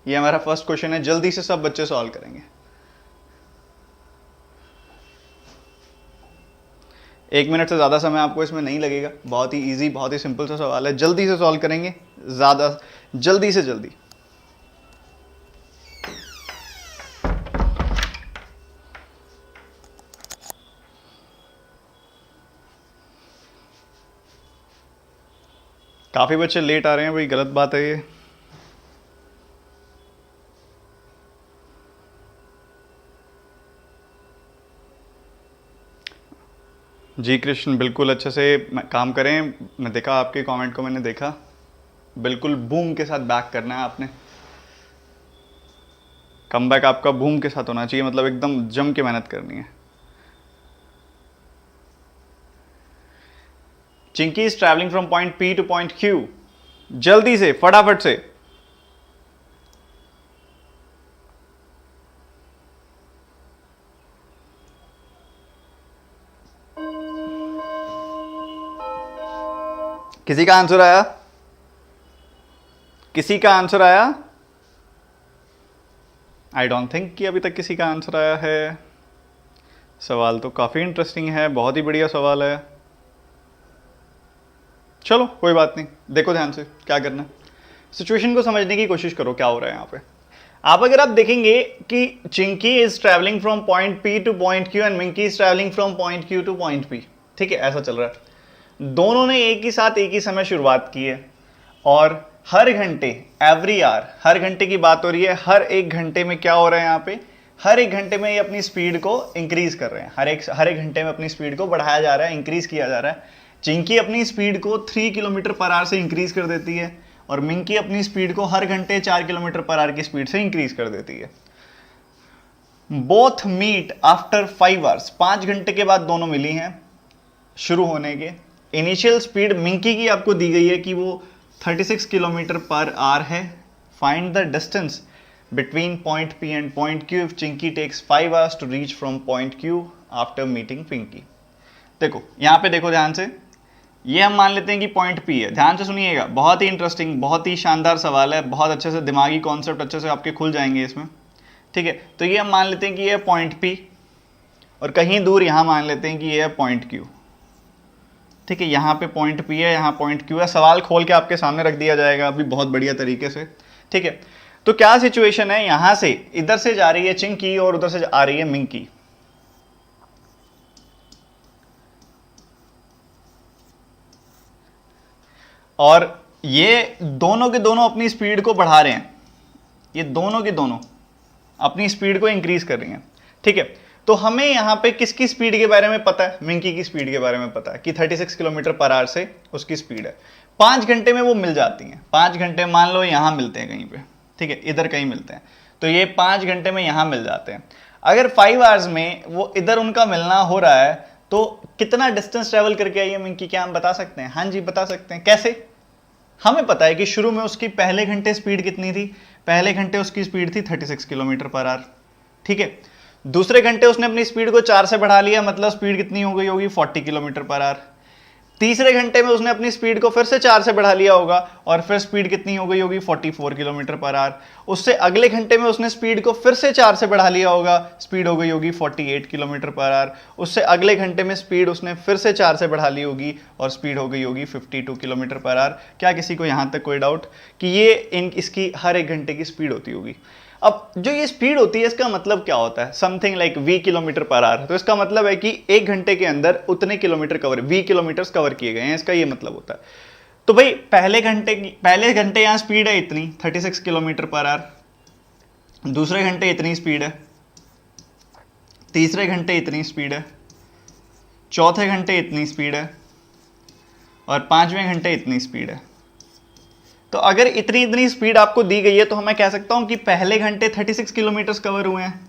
ये हमारा first question है, जल्दी से सब बच्चे सॉल्व करेंगे। 1 मिनट से ज़्यादा समय आपको इसमें नहीं लगेगा, बहुत ही इजी, बहुत ही सिंपल सा सवाल है, जल्दी से सॉल्व करेंगे, ज़्यादा जल्दी से जल्दी। काफ़ी बच्चे लेट आ रहे हैं भाई, गलत बात है ये। जी कृष्ण, बिल्कुल अच्छे से काम करें। मैं देखा आपके कमेंट को, मैंने देखा, बिल्कुल बूम के साथ बैक करना है आपने। कम बैक आपका बूम के साथ होना चाहिए, मतलब एकदम जम के मेहनत करनी है। Chinki is travelling from point P two point Q. जल्दी से, फटाफट से। किसी का आंसर आया? किसी का आंसर आया? आई डोंट थिंक कि अभी तक किसी का आंसर आया है। सवाल तो काफ़ी इंटरेस्टिंग है, बहुत ही बढ़िया सवाल है। चलो कोई बात नहीं, देखो ध्यान से क्या करना है, सिचुएशन को समझने की कोशिश करो क्या हो रहा है यहाँ पे। अगर आप देखेंगे कि Chinki is travelling from point P two point Q and Minki is travelling from point Q two point P, ठीक है, ऐसा चल रहा है। दोनों ने एक ही साथ एक ही समय शुरुआत की है और हर घंटे, एवरी आवर, हर घंटे की बात हो रही है। हर एक घंटे में क्या हो रहा है यहाँ पे, हर एक घंटे में ये अपनी स्पीड को इंक्रीज कर रहे हैं। हर एक घंटे में अपनी स्पीड को बढ़ाया जा रहा है, इंक्रीज किया जा रहा है। चिंकी अपनी स्पीड को 3 किलोमीटर पर आवर से इंक्रीज कर देती है और मिंकी अपनी स्पीड को हर घंटे 4 किलोमीटर पर आवर की स्पीड से इंक्रीज कर देती है। बोथ मीट आफ्टर 5 आवर्स, 5 घंटे के बाद दोनों मिली हैं शुरू होने के। इनिशियल स्पीड मिंकी की आपको दी गई है कि वो 36 किलोमीटर पर आवर है। Find the distance between point P and point Q if Chinki takes 5 hours to reach from point Q after meeting Pinki. देखो यहाँ पे, देखो ध्यान से, ये हम मान लेते हैं कि पॉइंट पी है। ध्यान से सुनिएगा, बहुत ही इंटरेस्टिंग, बहुत ही शानदार सवाल है, बहुत अच्छे से दिमागी कॉन्सेप्ट अच्छे से आपके खुल जाएंगे इसमें, ठीक है। तो ये हम मान लेते हैं कि ये है पॉइंट पी और कहीं दूर यहाँ मान लेते हैं कि ये है पॉइंट क्यू, ठीक है। यहाँ पे पॉइंट पी है, यहाँ पॉइंट क्यू है। सवाल खोल के आपके सामने रख दिया जाएगा अभी बहुत बढ़िया तरीके से, ठीक है। तो क्या सिचुएशन है, यहाँ से इधर से जा रही है चिंकी और उधर से आ रही है मिंकी। और ये दोनों के दोनों अपनी स्पीड को बढ़ा रहे हैं, ये दोनों के दोनों अपनी स्पीड को इंक्रीज कर रही हैं, ठीक है। तो हमें यहाँ पे किसकी स्पीड के बारे में पता है, मिंकी की स्पीड के बारे में पता है कि 36 किलोमीटर पर आवर से उसकी स्पीड है। 5 घंटे में वो मिल जाती हैं। 5 घंटे मान लो यहाँ मिलते हैं कहीं पे, ठीक है, इधर कहीं मिलते हैं, तो ये 5 घंटे में यहाँ मिल जाते हैं। अगर 5 आवर्स में वो इधर उनका मिलना हो रहा है तो कितना डिस्टेंस ट्रेवल करके आई है मिंकी, क्या हम बता सकते हैं? हाँ जी बता सकते हैं। कैसे? हमें पता है कि शुरू में उसकी पहले घंटे स्पीड कितनी थी, पहले घंटे उसकी स्पीड थी 36 किलोमीटर पर आवर, ठीक है। दूसरे घंटे उसने अपनी स्पीड को 4 से बढ़ा लिया, मतलब स्पीड कितनी हो गई होगी, 40 किलोमीटर पर आवर। तीसरे घंटे में उसने अपनी स्पीड को फिर से 4 से बढ़ा लिया होगा और फिर स्पीड कितनी हो गई होगी, 44 किलोमीटर पर आवर। उससे अगले घंटे में उसने स्पीड को फिर से 4 से बढ़ा लिया होगा, स्पीड हो गई होगी 48 किलोमीटर पर आवर। उससे अगले घंटे में स्पीड उसने फिर से 4 से बढ़ा ली होगी और स्पीड हो गई होगी 52 किलोमीटर पर आवर। क्या किसी को यहाँ तक कोई डाउट कि ये इसकी हर एक घंटे की स्पीड होती होगी? अब जो ये स्पीड होती है इसका मतलब क्या होता है, something like v kilometre per our. तो इसका मतलब है कि एक घंटे के अंदर उतने kilometre cover, v kilometres cover किए गए हैं, इसका ये मतलब होता है। तो भाई पहले घंटे यहाँ स्पीड है इतनी 36 किलोमीटर पर आवर, दूसरे घंटे इतनी स्पीड है, तीसरे घंटे इतनी स्पीड है, चौथे घंटे इतनी स्पीड है और 5वें घंटे इतनी स्पीड है। तो अगर इतनी इतनी स्पीड आपको दी गई है तो मैं कह सकता हूं कि पहले घंटे 36 किलोमीटर कवर हुए हैं,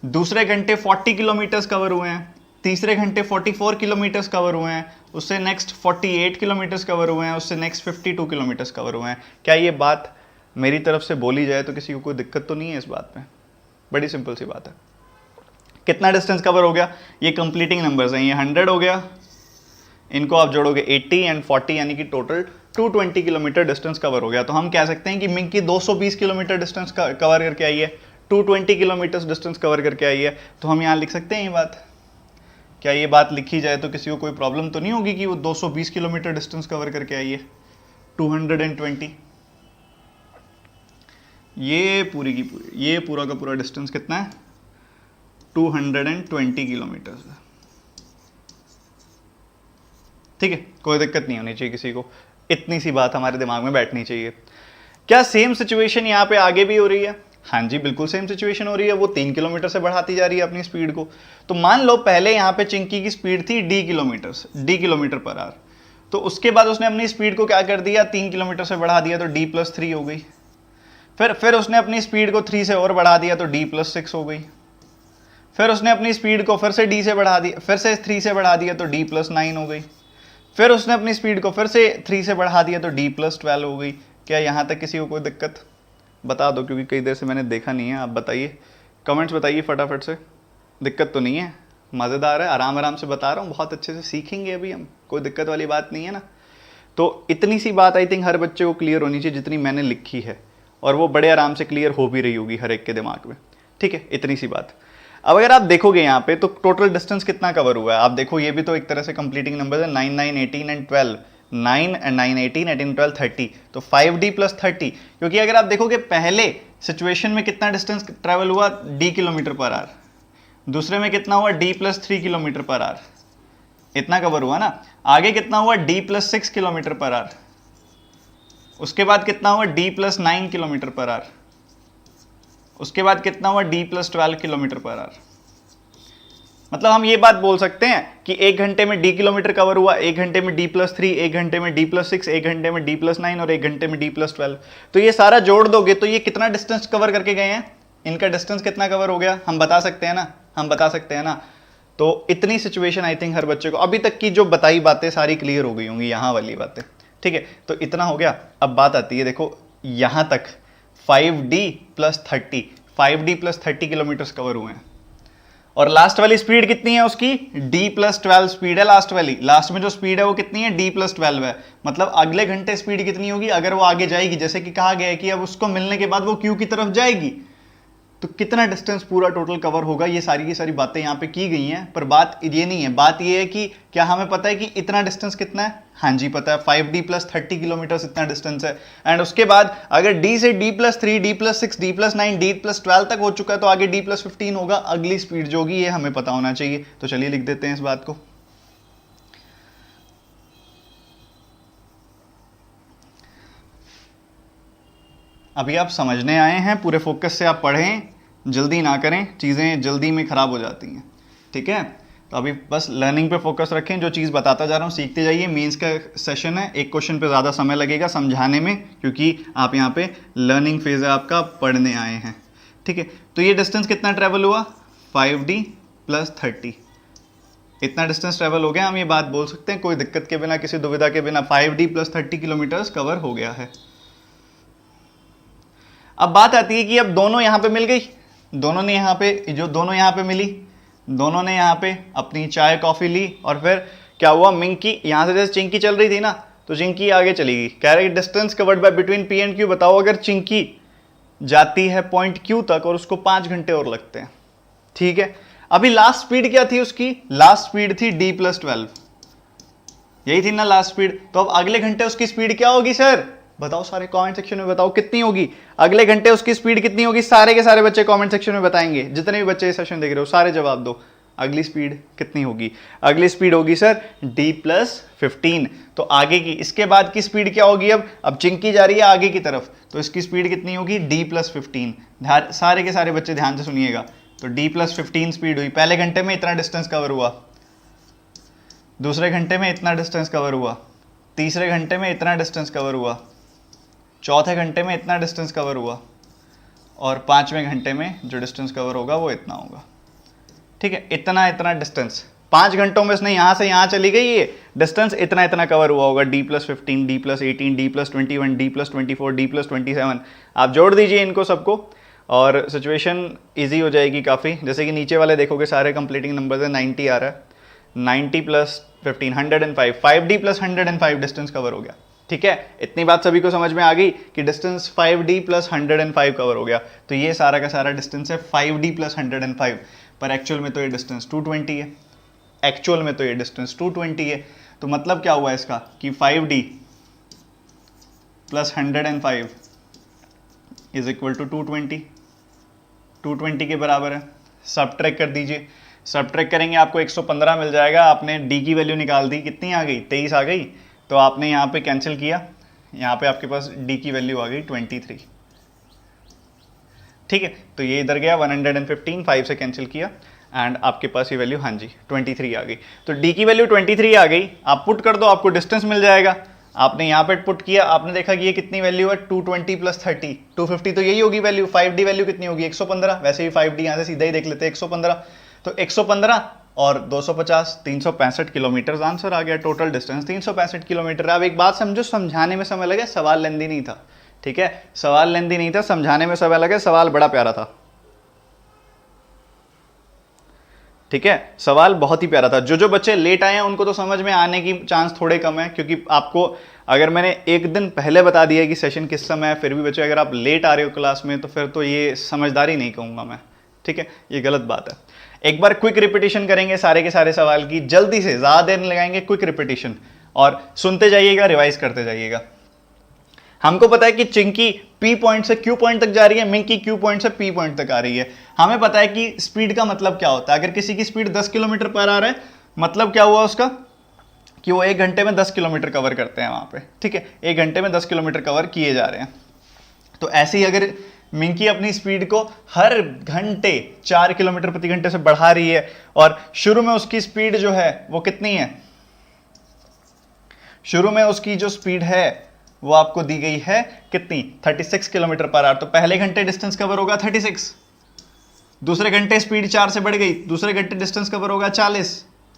दूसरे घंटे 40 किलोमीटर कवर हुए हैं, तीसरे घंटे 44 किलोमीटर कवर हुए हैं, उससे नेक्स्ट 48 किलोमीटर कवर हुए हैं, उससे नेक्स्ट 52 किलोमीटर कवर हुए हैं। क्या ये बात मेरी तरफ से बोली जाए तो किसी को कोई दिक्कत तो नहीं है इस बात में? बड़ी सिंपल सी बात है। कितना डिस्टेंस कवर हो गया? ये कंप्लीटिंग नंबर्स हैं, ये 100 हो गया, इनको आप जोड़ोगे 80 एंड 40 यानी कि टोटल 220 किलोमीटर डिस्टेंस कवर हो गया। तो हम कह सकते हैं कि मिंकी 220 किलोमीटर डिस्टेंस कवर करके आई है, 220 किलोमीटर डिस्टेंस कवर करके आई है। तो हम यहाँ लिख सकते हैं ये बात। क्या ये बात लिखी जाए तो किसी को कोई प्रॉब्लम तो नहीं होगी कि वो 220 किलोमीटर डिस्टेंस कवर करके आई है 220। ये पूरी की पूरी, ये पूरा का पूरा डिस्टेंस कितना है 220 किलोमीटर। ठीक है, कोई दिक्कत नहीं होनी चाहिए किसी को, इतनी सी बात हमारे दिमाग में बैठनी चाहिए। क्या सेम सिचुएशन यहाँ पे आगे भी हो रही है? हाँ जी, बिल्कुल सेम सिचुएशन हो रही है। वो 3 किलोमीटर से बढ़ाती जा रही है अपनी स्पीड को। तो मान लो पहले यहाँ पे चिंकी की स्पीड थी डी किलोमीटर पर आवर। तो उसके बाद उसने अपनी स्पीड को क्या कर दिया, 3 किलोमीटर से बढ़ा दिया, तो D+3 हो गई। फिर उसने अपनी स्पीड को 3 से और बढ़ा दिया, तो D+6 हो गई। फिर उसने अपनी स्पीड को फिर से D से बढ़ा दिया, फिर से 3 से बढ़ा दिया, तो D+9 हो गई। फिर उसने अपनी स्पीड को फिर से 3 से बढ़ा दिया, तो D+12 हो गई। क्या यहाँ तक किसी को कोई दिक्कत? बता दो, क्योंकि कई देर से मैंने देखा नहीं है। आप बताइए, कमेंट्स बताइए फटाफट से। दिक्कत तो नहीं है? मज़ेदार है, आराम आराम से बता रहा हूँ, बहुत अच्छे से सीखेंगे अभी हम, कोई दिक्कत वाली बात नहीं है ना। तो इतनी सी बात आई थिंक हर बच्चे को क्लियर होनी चाहिए जितनी मैंने लिखी है, और वो बड़े आराम से क्लियर हो भी रही होगी हर एक के दिमाग में। ठीक है, इतनी सी बात। अब अगर आप देखोगे यहाँ पे तो टोटल डिस्टेंस कितना कवर हुआ है आप देखो। ये भी तो एक तरह से कंप्लीटिंग नंबर है, 9, 9, 18 एंड 12, 9 and 9, 18, 18, 12, 30, तो 5D+30। क्योंकि अगर आप देखोगे पहले सिचुएशन में कितना डिस्टेंस ट्रेवल हुआ D किलोमीटर पर आवर, दूसरे में कितना हुआ D+3 किलोमीटर पर आवर, इतना कवर हुआ ना। आगे कितना हुआ D+6 किलोमीटर पर आवर, उसके बाद कितना हुआ D+9 किलोमीटर पर आवर, उसके बाद कितना हुआ D+12 किलोमीटर पर आवर। मतलब हम ये बात बोल सकते हैं कि 1 घंटे में D किलोमीटर कवर हुआ, 1 घंटे में D+3, 1 घंटे में D+6, 1 घंटे में D+9 और 1 घंटे में D+12। तो ये सारा जोड़ दोगे तो ये कितना डिस्टेंस कवर करके गए हैं, इनका डिस्टेंस कितना कवर हो गया, हम बता सकते हैं ना, हम बता सकते हैं ना। तो इतनी सिचुएशन आई थिंक हर बच्चे को अभी तक की जो बताई बातें सारी क्लियर हो गई होंगी, यहाँ वाली बातें। ठीक है, तो इतना हो गया। अब बात आती है, देखो यहाँ तक 5D+30, 5D+30 किलोमीटर कवर हुए हैं। और लास्ट वाली स्पीड कितनी है उसकी, D+12 स्पीड है लास्ट वाली। लास्ट में जो स्पीड है वो कितनी है, D+12 है। मतलब अगले घंटे स्पीड कितनी होगी अगर वो आगे जाएगी, जैसे कि कहा गया है कि अब उसको मिलने के बाद वो Q की तरफ जाएगी, तो कितना डिस्टेंस पूरा टोटल कवर होगा। ये सारी की सारी बातें यहाँ पे की गई हैं, पर बात ये नहीं है। बात ये है कि क्या हमें पता है कि इतना डिस्टेंस कितना है? हाँ जी पता है, 5D+30 किलोमीटर इतना डिस्टेंस है। एंड उसके बाद अगर D से D+3, D+6, D+9, D+12 तक हो चुका है तो आगे D+15 होगा। अगली स्पीड जो होगी ये हमें पता होना चाहिए। तो चलिए लिख देते हैं इस बात को। अभी आप समझने आए हैं, पूरे फोकस से आप पढ़ें, जल्दी ना करें, चीज़ें जल्दी में ख़राब हो जाती हैं। ठीक है, तो अभी बस लर्निंग पे फोकस रखें। जो चीज़ बताता जा रहा हूँ सीखते जाइए। मेंस का सेशन है, एक क्वेश्चन पे ज़्यादा समय लगेगा समझाने में, क्योंकि आप यहाँ पे लर्निंग फेज है आपका, पढ़ने आए हैं। ठीक है, तो ये डिस्टेंस कितना ट्रैवल हुआ, 5D+30, इतना डिस्टेंस ट्रैवल हो गया। हम ये बात बोल सकते हैं कोई दिक्कत के बिना, किसी दुविधा के बिना, 5D+30 किलोमीटर्स कवर हो गया है। अब बात आती है कि अब दोनों यहाँ पे मिल गई, दोनों ने यहाँ पे मिली, दोनों ने यहाँ पे अपनी चाय कॉफ़ी ली, और फिर क्या हुआ, मिंकी यहाँ से जैसे चिंकी चल रही थी ना, तो चिंकी आगे चली गई। कह रहे distance covered by between P and Q बताओ। अगर चिंकी जाती है पॉइंट Q तक और उसको 5 घंटे और लगते हैं। ठीक है, अभी लास्ट स्पीड क्या थी उसकी, लास्ट स्पीड थी D+12, यही थी ना लास्ट स्पीड। तो अब अगले घंटे उसकी स्पीड क्या होगी सर, बताओ सारे कमेंट सेक्शन में बताओ कितनी होगी। अगले घंटे उसकी स्पीड कितनी होगी, सारे के सारे बच्चे कमेंट सेक्शन में बताएंगे। जितने भी बच्चे इस सेशन देख रहे हो सारे जवाब दो। अगली स्पीड कितनी होगी, अगली स्पीड होगी सर D+15। तो आगे की, इसके बाद की स्पीड क्या होगी, अब चिंकी जा रही है आगे की तरफ, तो इसकी स्पीड कितनी होगी D+15। सारे के सारे बच्चे ध्यान से सुनिएगा। तो D+15 स्पीड हुई। पहले घंटे में इतना डिस्टेंस कवर हुआ, दूसरे घंटे में इतना डिस्टेंस कवर हुआ, तीसरे घंटे में इतना डिस्टेंस कवर हुआ, चौथे घंटे में इतना डिस्टेंस कवर हुआ, और 5वें घंटे में जो डिस्टेंस कवर होगा वो इतना होगा। ठीक है, इतना डिस्टेंस 5 घंटों में उसने यहाँ से यहाँ चली गई, ये डिस्टेंस इतना कवर हुआ होगा। D+15, D+18, D+21, D+24, D+27, आप जोड़ दीजिए इनको सबको और सिचुएशन ईजी हो जाएगी काफ़ी। जैसे कि नीचे वाले देखोगे सारे कंप्लीटिंग नंबर है, 90 आ रहा है, 90 plus 15 105, 5D plus 105 distance cover हो गया। ठीक है, इतनी बात सभी को समझ में आ गई कि डिस्टेंस 5D प्लस 105 कवर हो गया। तो ये सारा का सारा डिस्टेंस है 5D प्लस 105, पर एक्चुअल में तो ये डिस्टेंस 220 है। एक्चुअल में तो ये डिस्टेंस 220 है। तो मतलब क्या हुआ इसका कि 5D plus 105 is equal to 220, 220 के बराबर है। सब ट्रैक कर दीजिए, सब ट्रैक करेंगे आपको 115 मिल जाएगा। आपने डी की वैल्यू निकाल दी, कितनी आ गई, 23 आ गई। तो आपने यहाँ पे कैंसिल किया, यहाँ पे आपके पास डी की वैल्यू आ गई 23। ठीक है, तो ये इधर गया 115, 5 से कैंसिल किया एंड आपके पास ये वैल्यू, हाँ जी 23 आ गई। तो डी की वैल्यू 23 आ गई, आप पुट कर दो, आपको डिस्टेंस मिल जाएगा। आपने यहाँ पे पुट किया, आपने देखा कि ये कितनी वैल्यू है 220 प्लस 30, 250, तो यही होगी वैल्यू। 5D वैल्यू कितनी होगी 115, वैसे भी 5D यहाँ से सीधा ही देख लेते हैं 115, तो 115 और 250, 365 किलोमीटर आंसर आ गया। Total distance 365 kilometre. अब एक बात समझो, समझाने में समय लगे, सवाल लेंदी नहीं था। ठीक है, सवाल लेंदी नहीं था, समझाने में समय लगे, सवाल बड़ा प्यारा था। ठीक है, सवाल बहुत ही प्यारा था। जो बच्चे लेट आए हैं उनको तो समझ में आने की चांस थोड़े कम है, क्योंकि आपको अगर मैंने एक दिन पहले बता दिया कि सेशन किस समय है, फिर भी बच्चे अगर आप लेट आ रहे हो क्लास में, तो फिर तो ये समझदारी नहीं कहूँगा मैं। ठीक है, ये गलत बात है। एक बार क्विक रिपीटिशन करेंगे सारे के सारे सवाल की, जल्दी से, ज़्यादा देर नहीं लगाएंगे, क्विक रिपीटिशन, और सुनते जाइएगा, रिवाइज करते जाइएगा। हमको पता है कि चिंकी पी पॉइंट से क्यू पॉइंट तक जा रही है, मिंकी क्यू पॉइंट से पी पॉइंट तक आ रही है। हमें पता है कि स्पीड का मतलब क्या होता है। अगर किसी की स्पीड 10 किलोमीटर पर आ रहा है, मतलब क्या हुआ उसका कि वो 1 घंटे में 10 किलोमीटर कवर करते हैं वहां पे। ठीक है, 1 घंटे में 10 किलोमीटर कवर किए जा रहे हैं। तो ऐसे ही अगर मिंकी अपनी स्पीड को हर घंटे 4 किलोमीटर प्रति घंटे से बढ़ा रही है, और शुरू में उसकी स्पीड जो है वो कितनी है, शुरू में उसकी जो स्पीड है वो आपको दी गई है कितनी, 36 किलोमीटर पर आवर। तो पहले घंटे डिस्टेंस कवर होगा 36, दूसरे घंटे स्पीड 4 से बढ़ गई, दूसरे घंटे डिस्टेंस कवर होगा 40,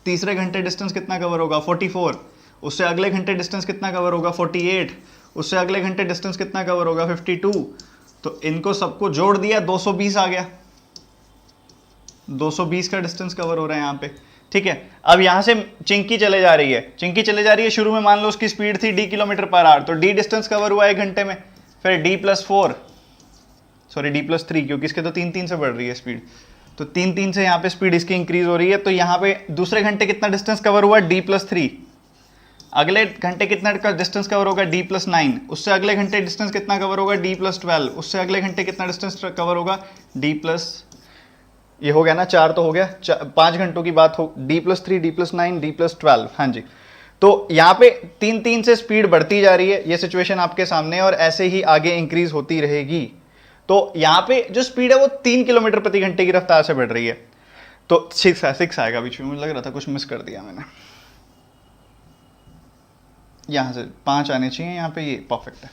तीसरे घंटे डिस्टेंस कितना कवर होगा 44, उससे अगले घंटे डिस्टेंस कितना कवर होगा 48, उससे अगले घंटे डिस्टेंस कितना कवर होगा 52। तो इनको सबको जोड़ दिया, 220 आ गया, 220 का डिस्टेंस कवर हो रहा है यहाँ पे। ठीक है, अब यहां से चिंकी चले जा रही है, चिंकी चले जा रही है, शुरू में मान लो उसकी स्पीड थी d किलोमीटर पर आवर, तो d डिस्टेंस कवर हुआ 1 घंटे में, फिर d+4, सॉरी d+3, क्योंकि इसके तो 3-3 से बढ़ रही है स्पीड, तो 3-3 से यहाँ पे स्पीड इसकी इंक्रीज हो रही है। तो यहाँ पे दूसरे घंटे कितना डिस्टेंस कवर हुआ d+3, अगले घंटे कितना डिस्टेंस कवर होगा d+9, उससे अगले घंटे डिस्टेंस कितना कवर होगा d+12, उससे अगले घंटे कितना डिस्टेंस कवर होगा d+, ये हो गया ना, 4 तो हो गया, 5 घंटों की बात हो, d+3, d+9, d+12, हाँ जी। तो यहाँ पे 3-3 से स्पीड बढ़ती जा रही है, ये सिचुएशन आपके सामने है, और ऐसे ही आगे इंक्रीज होती रहेगी। तो यहाँ पे जो स्पीड है वो 3 किलोमीटर प्रति घंटे की रफ्तार से बढ़ रही है। तो 6 आएगा, बीच में मुझे लग रहा था कुछ मिस कर दिया मैंने, यहाँ से 5 आने चाहिए, यहाँ पे ये परफेक्ट है।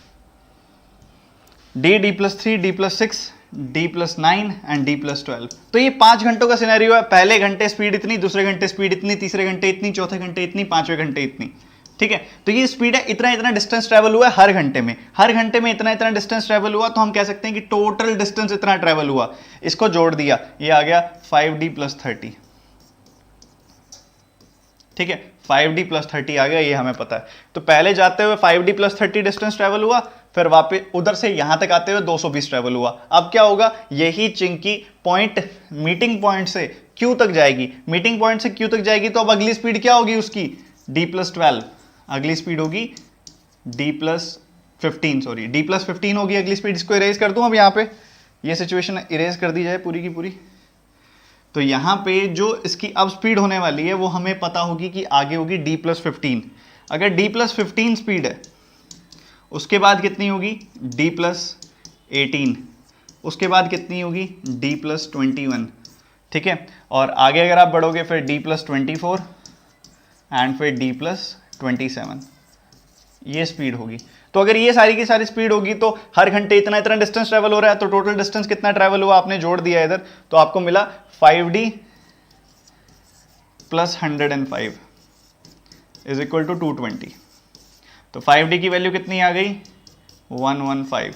d+3, d+6, d+9 and d+12। तो ये 5 घंटों का सिनेरियो है। पहले घंटे स्पीड इतनी, दूसरे घंटे स्पीड इतनी, तीसरे घंटे इतनी, चौथे घंटे इतनी, 5वें घंटे इतनी। ठीक है, तो ये स्पीड है, इतना इतना डिस्टेंस ट्रैवल हुआ है हर घंटे में, हर घंटे में इतना इतना डिस्टेंस ट्रैवल हुआ। तो हम कह सकते हैं कि टोटल डिस्टेंस इतना ट्रैवल हुआ। इसको जोड़ दिया, ये आ गया 5D + 30। ठीक है, 5D + 30 आ गया, ये हमें पता है। तो पहले जाते हुए 5D + 30 डिस्टेंस ट्रैवल हुआ, फिर वापस उधर से यहां तक आते हुए 220 ट्रैवल हुआ। अब क्या होगा, यही चिंकी पॉइंट, मीटिंग पॉइंट से क्यू तक जाएगी, मीटिंग पॉइंट से क्यू तक जाएगी। तो अब अगली स्पीड क्या होगी उसकी, d+12, अगली स्पीड होगी d+15, सॉरी d+15 होगी अगली स्पीड। इसको इरेज कर दूं अब, यहाँ पे ये सिचुएशन इरेज कर दी जाए पूरी की पूरी। तो यहाँ पे जो इसकी अब स्पीड होने वाली है वो हमें पता होगी कि आगे होगी d+15। अगर d+15 स्पीड है, उसके बाद कितनी होगी d+18, उसके बाद कितनी होगी d+21। ठीक है, और आगे अगर आप बढ़ोगे फिर d+24 एंड फिर d+27, ये स्पीड होगी। तो अगर ये सारी की सारी स्पीड होगी तो हर घंटे इतना इतना डिस्टेंस ट्रैवल हो रहा है, तो टोटल डिस्टेंस कितना ट्रैवल हुआ आपने जोड़ दिया इधर, तो आपको मिला 5D + 105 इज इक्वल टू 220। तो 5D की वैल्यू कितनी आ गई 115।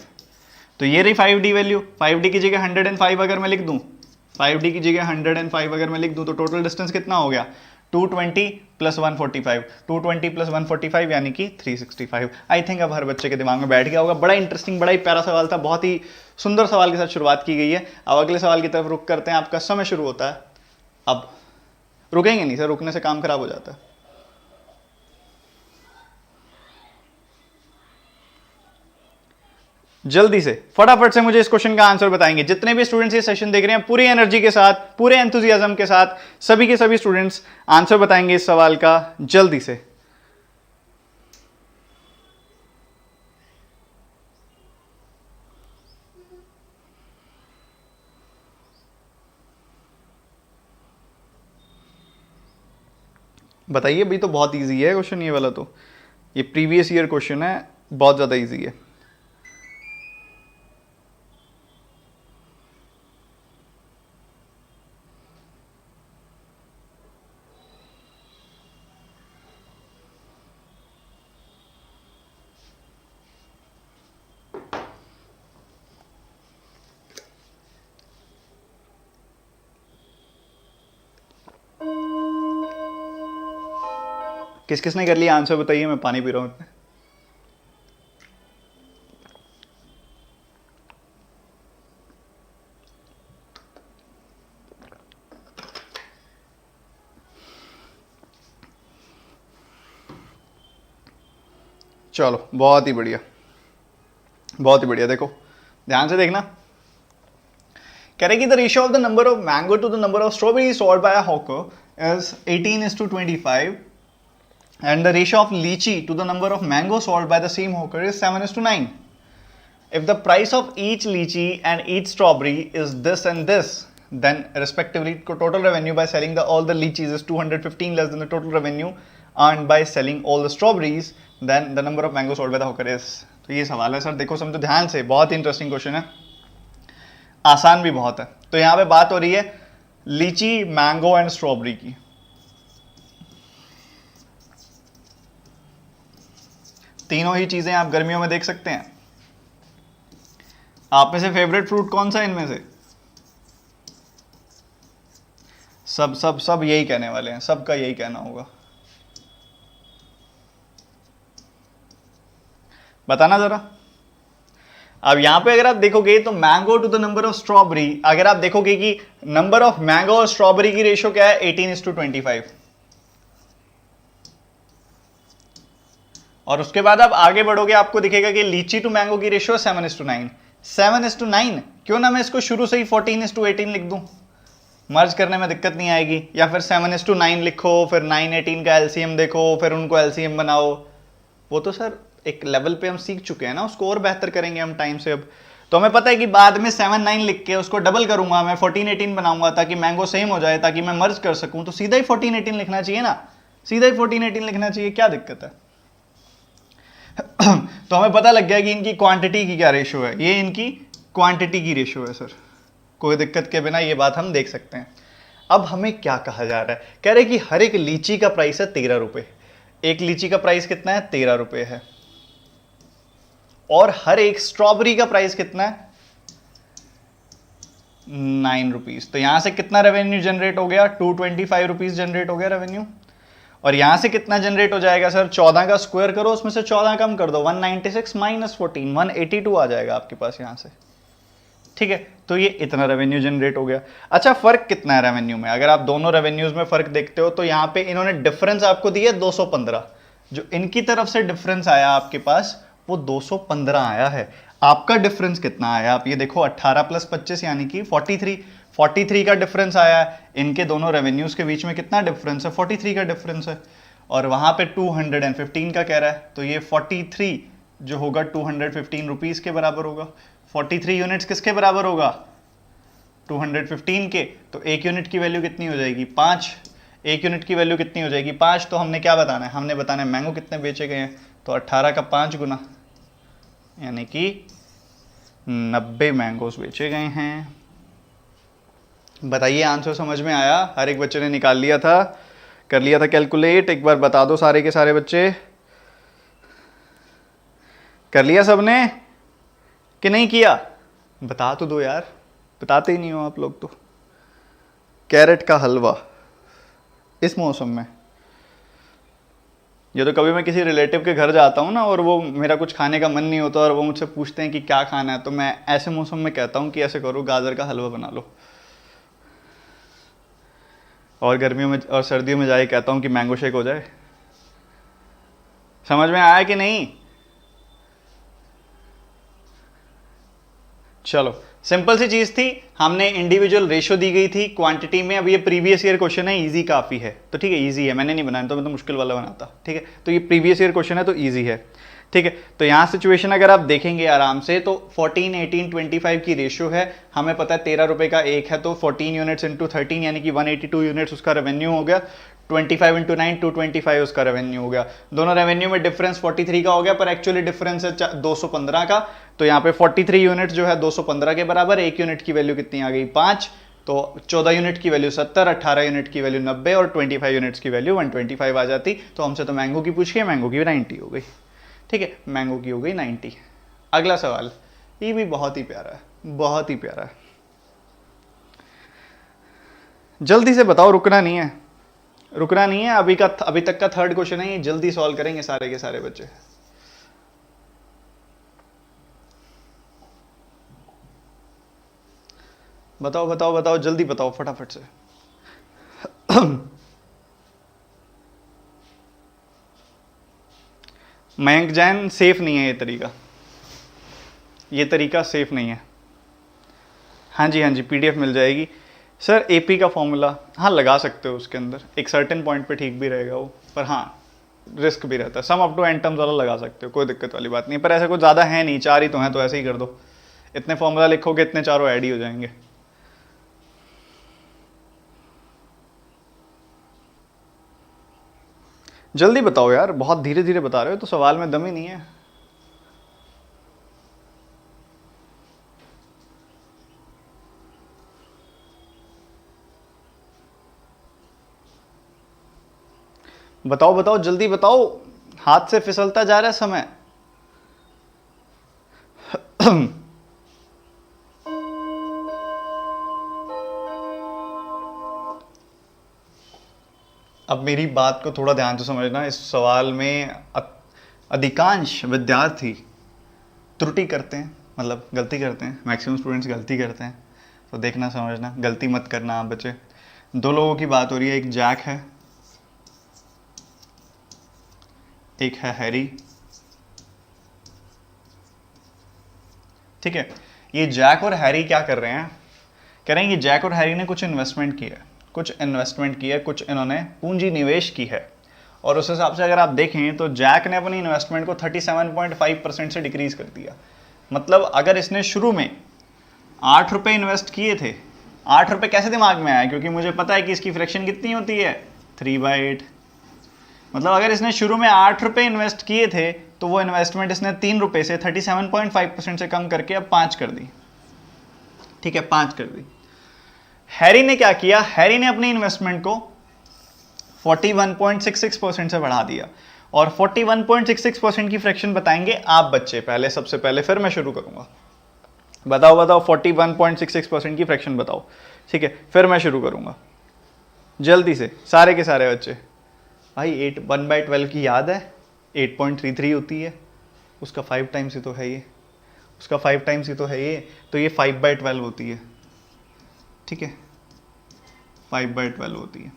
तो ये रही 5D वैल्यू। 5D की जगह 105 अगर मैं लिख दूं, 5D की जगह 105 अगर मैं लिख दूं, तो टोटल डिस्टेंस कितना हो गया 220 प्लस 145, 220 प्लस 145 यानी कि 365। आई थिंक अब हर बच्चे के दिमाग में बैठ गया होगा। बड़ा इंटरेस्टिंग, बड़ा ही प्यारा सवाल था, बहुत ही सुंदर सवाल के साथ शुरुआत की गई है। अब अगले सवाल की तरफ रुक करते हैं। आपका समय शुरू होता है अब। रुकेंगे नहीं सर, रुकने से काम खराब हो जाता है। जल्दी से फटाफट से मुझे इस क्वेश्चन का आंसर बताएंगे। जितने भी स्टूडेंट्स ये सेशन देख रहे हैं, पूरी एनर्जी के साथ, पूरे एंथुजियाज्म के साथ, सभी के सभी स्टूडेंट्स आंसर बताएंगे इस सवाल का जल्दी से। बताइए भाई, तो बहुत इजी है क्वेश्चन ये वाला। तो ये प्रीवियस ईयर क्वेश्चन है, बहुत ज्यादा इजी है। किस किसने कर लिया आंसर बताइए, मैं पानी पी रहा हूं। चलो बहुत ही बढ़िया, बहुत ही बढ़िया। देखो ध्यान से देखना, कह रहे कि the ratio of the number of mango to the number of strawberry sold by a hawker is 18:25 and the ratio of lychee to the number of mango sold by the same hawker is 7:9. If the price of each lychee and each strawberry is this and this, then respectively total revenue by selling all the lychees is 215 less than the total revenue earned by selling all the strawberries, then the number of mango sold by the hawker is। तो ये सवाल है sir, देखो समझो ध्यान से, बहुत ही interesting question है, आसान भी बहुत है। तो यहाँ पे बात हो रही है लीची, मैंगो एंड स्ट्रॉबेरी की। तीनों ही चीजें आप गर्मियों में देख सकते हैं। आप में से फेवरेट फ्रूट कौन सा है इनमें से? सब सब सब यही कहने वाले हैं, सबका यही कहना होगा। बताना जरा। अब यहां पे अगर आप देखोगे तो mango to the number of strawberry, अगर आप देखोगे कि नंबर ऑफ मैंगो और स्ट्रॉबेरी की रेशियो क्या है, 18:25। और उसके बाद आप आगे बढ़ोगे, आपको दिखेगा कि लीची टू मैंगो की रेशियो 7:9। 7:9 क्यों ना मैं इसको शुरू से ही 14:18 लिख दूं, मर्ज करने में दिक्कत नहीं आएगी। या फिर 7:9 लिखो, फिर 9:18 का एलसीएम देखो, फिर उनको एलसीएम बनाओ। वो तो सर एक लेवल पे हम सीख चुके हैं ना, उसको और बेहतर करेंगे हम टाइम से। अब तो हमें पता है कि बाद में 7:9 लिख के उसको डबल करूंगा, मैं 14:18 बनाऊंगा ताकि मैंगो सेम हो जाए, ताकि मैं मर्ज कर सकूं। तो सीधा ही 14:18 लिखना चाहिए ना, सीधा ही 14:18 लिखना चाहिए, क्या दिक्कत है? तो हमें पता लग गया कि इनकी क्वांटिटी की क्या रेशियो है, ये इनकी क्वांटिटी की रेशियो है सर, कोई दिक्कत के बिना ये बात हम देख सकते हैं। अब हमें क्या कहा जा रहा है, कह रहे कि हर एक लीची का प्राइस है 13 रुपए। एक लीची का प्राइस कितना है? 13 रुपए है। और हर एक स्ट्रॉबेरी का प्राइस कितना है? 9 रुपीज। तो यहां से कितना रेवेन्यू जनरेट हो गया? 225 रुपीज जनरेट हो गया रेवेन्यू। और यहां से कितना जनरेट हो जाएगा सर? 14 का स्क्वायर करो, उसमें से 14 कम कर दो, 196 माइनस 14, 182 आ जाएगा आपके पास यहां से। ठीक है, तो ये इतना रेवेन्यू जनरेट हो गया। अच्छा, फर्क कितना है रेवेन्यू में? अगर आप दोनों रेवेन्यूज में फर्क देखते हो तो यहां पे इन्होंने डिफरेंस आपको दिया 215। जो इनकी तरफ से डिफरेंस आया आपके पास वो 215 आया है। आपका डिफरेंस कितना आया? आप ये देखो, 18 प्लस 25 यानी कि 43 का डिफरेंस आया है। इनके दोनों रेवेन्यूज के बीच में कितना डिफरेंस है? 43 का डिफरेंस है। और वहां पे 215 का कह रहा है, तो ये 43 जो होगा 215 रुपीज के बराबर होगा। 43 यूनिट्स किसके बराबर होगा? 215 के। तो एक यूनिट की वैल्यू कितनी हो जाएगी? 5। एक यूनिट की वैल्यू कितनी हो जाएगी? 5। तो हमने क्या बताना है? हमने बताना है मैंगो कितने बेचे गए हैं। तो 18 का 5 गुना यानी कि 90 मैंगोस बेचे गए हैं। बताइए, आंसर समझ में आया? हर एक बच्चे ने निकाल लिया था, कर लिया था कैलकुलेट? एक बार बता दो सारे के सारे बच्चे, कर लिया सबने कि नहीं किया? बता तो दो यार, बताते ही नहीं हो आप लोग तो। कैरेट का हलवा, इस मौसम में। ये तो कभी मैं किसी रिलेटिव के घर जाता हूँ ना और वो मेरा कुछ खाने का मन नहीं होता और वो मुझसे पूछते हैं कि क्या खाना है, तो मैं ऐसे मौसम में कहता हूँ कि ऐसे करो, गाजर का हलवा बना लो। और गर्मियों में और सर्दियों में जाए कहता हूँ कि मैंगो शेक हो जाए। समझ में आया कि नहीं? चलो, सिंपल सी चीज थी, हमने इंडिविजुअल रेशियो दी गई थी क्वांटिटी में। अब ये प्रीवियस ईयर क्वेश्चन है, इजी काफी है, तो ठीक है, इजी है, मैंने नहीं बनाया तो मैं तो मुश्किल वाला बनाता। ठीक है, तो ये प्रीवियस ईयर क्वेश्चन है तो इजी है। ठीक है, तो यहाँ सिचुएशन अगर आप देखेंगे आराम से तो 14, 18, 25 की रेशियो है। हमें पता है 13 रुपए का एक है, तो 14 यूनिट्स इंटू 13 यानी कि 182 यूनिट्स उसका रेवेन्यू हो गया। 25 इंटू 9 225 उसका रेवेन्यू हो गया। दोनों रेवेन्यू में डिफरेंस 43 का हो गया, पर एक्चुअली डिफरेंस है 215 का। तो यहाँ पे 43 यूनिट जो है 215 के बराबर, एक यूनिट की वैल्यू कितनी आ गई 5, तो 14 यूनिट की वैल्यू 70, 18 यूनिट की वैल्यू 90 और 25 यूनिट्स की वैल्यू 125 आ जाती। तो हमसे तो मैंगो की पूछी है, मैंगो की 90 हो गई। ठीक है, मैंगो की हो गई 90। अगला सवाल, ये भी बहुत ही प्यारा है, बहुत ही प्यारा है। जल्दी से बताओ, रुकना नहीं है, रुकना नहीं है। अभी तक का थर्ड क्वेश्चन है, ये जल्दी सॉल्व करेंगे सारे के सारे बच्चे। बताओ बताओ बताओ, जल्दी बताओ फटाफट से। मयंक जैन, सेफ नहीं है ये तरीका, ये तरीका सेफ नहीं है। हाँ जी हाँ जी, पीडीएफ मिल जाएगी सर। एपी का फॉर्मूला हाँ लगा सकते हो उसके अंदर, एक सर्टेन पॉइंट पे ठीक भी रहेगा वो, पर हाँ रिस्क भी रहता है। Sum up to n terms वाला लगा सकते हो, कोई दिक्कत वाली बात नहीं, पर ऐसा कुछ ज़्यादा है नहीं, 4 ही तो हैं, तो ऐसे ही कर दो। इतने फॉर्मूला लिखोगे इतने चारों ऐड ही हो जाएंगे। जल्दी बताओ यार, बहुत धीरे धीरे बता रहे हो, तो सवाल में दम ही नहीं है। बताओ बताओ जल्दी बताओ, हाथ से फिसलता जा रहा है समय। अब मेरी बात को थोड़ा ध्यान से समझना, इस सवाल में अधिकांश विद्यार्थी त्रुटि करते हैं, मतलब गलती करते हैं, मैक्सिमम स्टूडेंट्स गलती करते हैं, तो देखना समझना, गलती मत करना आप बच्चे। 2 लोगों की बात हो रही है, एक जैक है, एक है हैरी। ठीक है, ये जैक और हैरी क्या कर रहे हैं, कह रहे हैं कि जैक और हैरी ने कुछ इन्वेस्टमेंट किया है, कुछ इन्होंने पूंजी निवेश की है, और उस हिसाब से अगर आप देखें तो जैक ने अपनी इन्वेस्टमेंट को 37.5% से डिक्रीज कर दिया। मतलब अगर इसने शुरू में 8 रुपये इन्वेस्ट किए थे, 8 रुपये कैसे दिमाग में आया, क्योंकि मुझे पता है कि इसकी फ्रैक्शन कितनी होती है 3/8। मतलब अगर इसने शुरू में 8 रुपये इन्वेस्ट किए थे तो वो इन्वेस्टमेंट इसने 3 रुपये से 37.5% से कम करके अब 5 कर दी। ठीक है, 5 कर दी। हैरी ने क्या किया, हैरी ने अपनी इन्वेस्टमेंट को 41.66% से बढ़ा दिया, और 41.66% की फ्रैक्शन बताएंगे आप बच्चे पहले, सबसे पहले, फिर मैं शुरू करूंगा। बताओ बताओ 41.66% की फ्रैक्शन बताओ। ठीक है, फिर मैं शुरू करूंगा जल्दी से, सारे के सारे बच्चे। भाई 1/12 की याद है, 8.33 होती है, उसका 5 टाइम्स ही तो है ये, उसका 5 टाइम्स ही तो है ये, तो ये 5/12 होती है। ठीक है, 5/12 होती है।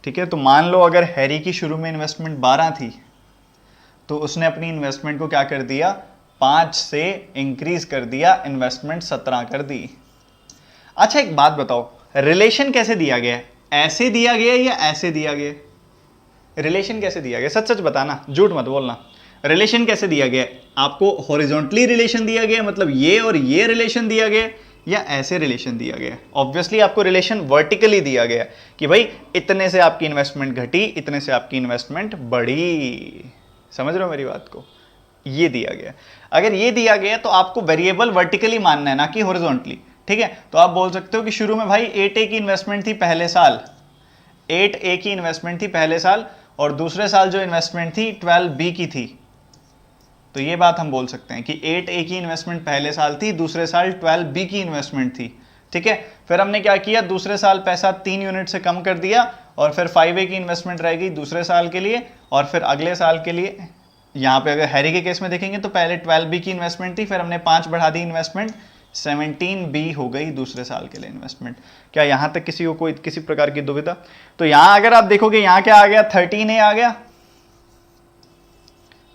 ठीक है, तो मान लो अगर हैरी की शुरू में इन्वेस्टमेंट 12 थी, तो उसने अपनी इन्वेस्टमेंट को क्या कर दिया, 5 से इंक्रीज कर दिया, इन्वेस्टमेंट 17 कर दी। अच्छा एक बात बताओ, रिलेशन कैसे दिया गया है, ऐसे दिया गया या ऐसे दिया गया? रिलेशन कैसे दिया गया, सच सच बताना, झूठ मत बोलना। रिलेशन कैसे दिया गया, आपको हॉरिजॉन्टली रिलेशन दिया गया, मतलब ये और ये रिलेशन दिया गया, या ऐसे रिलेशन दिया गया? ऑब्वियसली आपको रिलेशन वर्टिकली दिया गया कि भाई इतने से आपकी इन्वेस्टमेंट घटी, इतने से आपकी इन्वेस्टमेंट बढ़ी। समझ रहे हो मेरी बात को, ये दिया गया। अगर ये दिया गया तो आपको वेरिएबल वर्टिकली मानना है, ना कि हॉरिजॉन्टली। ठीक है, तो आप बोल सकते हो कि शुरू में भाई 8A की इन्वेस्टमेंट थी पहले साल, 8A की इन्वेस्टमेंट थी पहले साल, और दूसरे साल जो इन्वेस्टमेंट थी 12B की थी। तो ये बात हम बोल सकते हैं कि 8A की इन्वेस्टमेंट पहले साल थी, दूसरे साल 12B की इन्वेस्टमेंट थी। ठीक है, फिर हमने क्या किया, दूसरे साल पैसा 3 यूनिट से कम कर दिया, और फिर 5A की इन्वेस्टमेंट रहेगी दूसरे साल के लिए, और फिर अगले साल के लिए यहाँ पे अगर हैरी के केस में देखेंगे तो पहले 12B की इन्वेस्टमेंट थी, फिर हमने 5 बढ़ा दी इन्वेस्टमेंट, 17B हो गई दूसरे साल के लिए इन्वेस्टमेंट। क्या यहाँ तक किसी को कोई किसी प्रकार की दुविधा? तो यहाँ अगर आप देखोगे यहाँ क्या आ गया, 13A आ गया,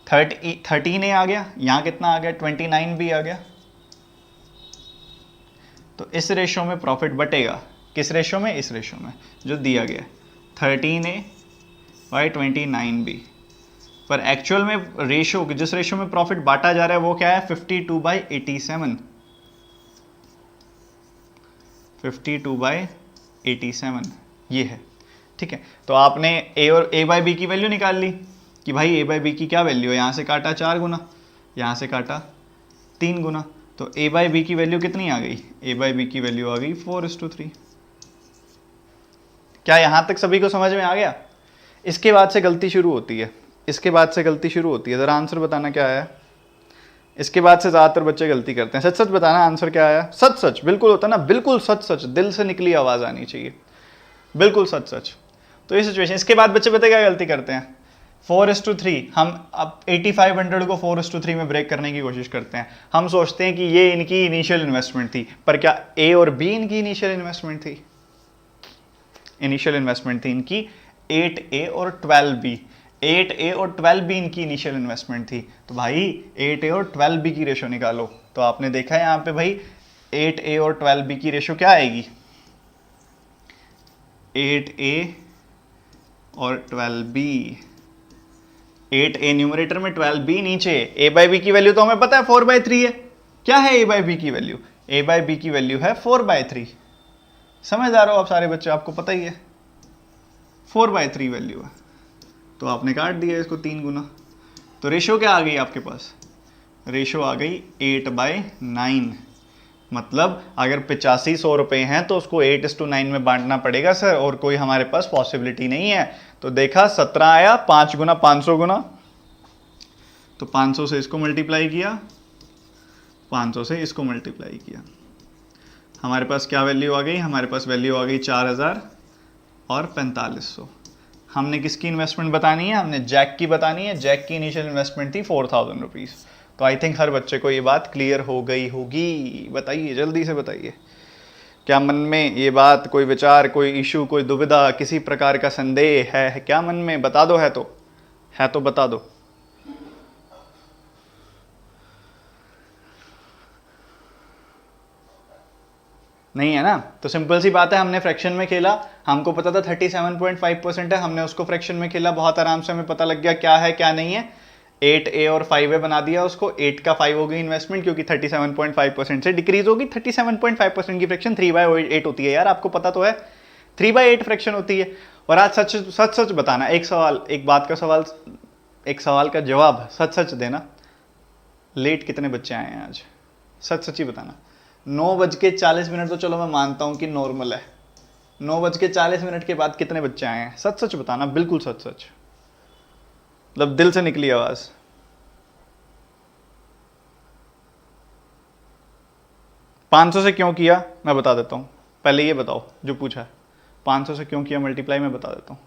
13A आ गया, यहाँ कितना आ गया, 29B आ गया। तो इस रेशो में प्रॉफिट बटेगा, किस रेशो में, इस रेशो में जो दिया गया 13A/29B। पर एक्चुअल में रेशो, जिस रेशो में प्रॉफिट बांटा जा रहा है वो क्या है, 52/87, 52/87 ये है। ठीक है, तो आपने A और A/B की वैल्यू निकाल ली कि भाई A/B की क्या वैल्यू है, यहाँ से काटा 4 गुना, यहाँ से काटा 3 गुना, तो A/B की वैल्यू कितनी आ गई, A/B की वैल्यू आ गई 4:3। क्या यहाँ तक सभी को समझ में आ गया? इसके बाद से गलती शुरू होती है, इसके बाद से गलती शुरू होती है। ज़रा आंसर बताना क्या आया। इसके बाद से ज़्यादातर बच्चे गलती करते हैं। सच सच बताना आंसर क्या आया। सच सच बिल्कुल होता है ना, बिल्कुल सच सच, दिल से निकली आवाज़ आनी चाहिए, बिल्कुल सच सच। तो ये सिचुएशन, इसके बाद बच्चे पता क्या गलती करते हैं, 4:3। हम अब 8500 को 4:3 में ब्रेक करने की कोशिश करते हैं। हम सोचते हैं कि ये इनकी इनिशियल इन्वेस्टमेंट थी, पर क्या A और B इनकी इनिशियल इन्वेस्टमेंट थी? इनिशियल इन्वेस्टमेंट थी इनकी 8A और 12B। 8A और 12B इनकी इनिशियल इन्वेस्टमेंट थी। तो भाई 8A और 12B की रेशो निकालो। तो आपने देखा है यहाँ पे भाई 8A और 12B की रेशो क्या आएगी, 8A और 12B, 8A न्यूमरेटर में 12B नीचे। A/B की वैल्यू तो हमें पता है 4/3 है। क्या है A/B की वैल्यू? A/B की वैल्यू है 4/3। समझदार हो आप सारे बच्चे, आपको पता ही है 4/3 वैल्यू है। तो आपने काट दिया इसको 3 गुना, तो रेशो क्या आ गई आपके पास, रेशो आ गई 8/9। मतलब अगर 8500 रुपये हैं तो उसको 8:9 में बांटना पड़ेगा सर, और कोई हमारे पास पॉसिबिलिटी नहीं है। तो देखा 17 आया, 5 गुना 500 गुना, तो 500 से इसको मल्टीप्लाई किया, 500 से इसको मल्टीप्लाई किया, हमारे पास क्या वैल्यू आ गई, हमारे पास वैल्यू आ गई 4000 और 4500। हमने किसकी इन्वेस्टमेंट बतानी है, हमने जैक की बतानी है। जैक की इनिशियल इन्वेस्टमेंट थी 4000 रुपीज़। तो आई थिंक हर बच्चे को ये बात क्लियर हो गई होगी। बताइए जल्दी से बताइए, क्या मन में ये बात, कोई विचार, कोई इशू, कोई दुविधा, किसी प्रकार का संदेह है क्या मन में? बता दो, है तो बता दो। नहीं है ना? तो सिंपल सी बात है, हमने फ्रैक्शन में खेला, हमको पता था 37.5% है, हमने उसको फ्रैक्शन में खेला, बहुत आराम से हमें पता लग गया क्या है क्या नहीं है। 8A और 5A बना दिया उसको, 8 का 5 हो गई इन्वेस्टमेंट, क्योंकि 37.5% से डिक्रीज होगी। 37.5% की फ्रैक्शन 3/8 होती है यार, आपको पता तो है 3/8 फ्रैक्शन होती है। और आज सच सच सच बताना, एक सवाल, एक बात का सवाल, एक सवाल का जवाब सच सच देना। लेट कितने बच्चे आए हैं आज? सच सच ही बताना। 9:40 तो चलो मैं मानता हूं कि नॉर्मल है, 9:40 के बाद कितने बच्चे आए हैं? सच सच बताना, बिल्कुल सच सच, मतलब दिल से निकली आवाज। $500 से क्यों किया मैं बता देता हूं, पहले ये बताओ जो पूछा है, 500 से क्यों किया मल्टीप्लाई, मैं बता देता हूं,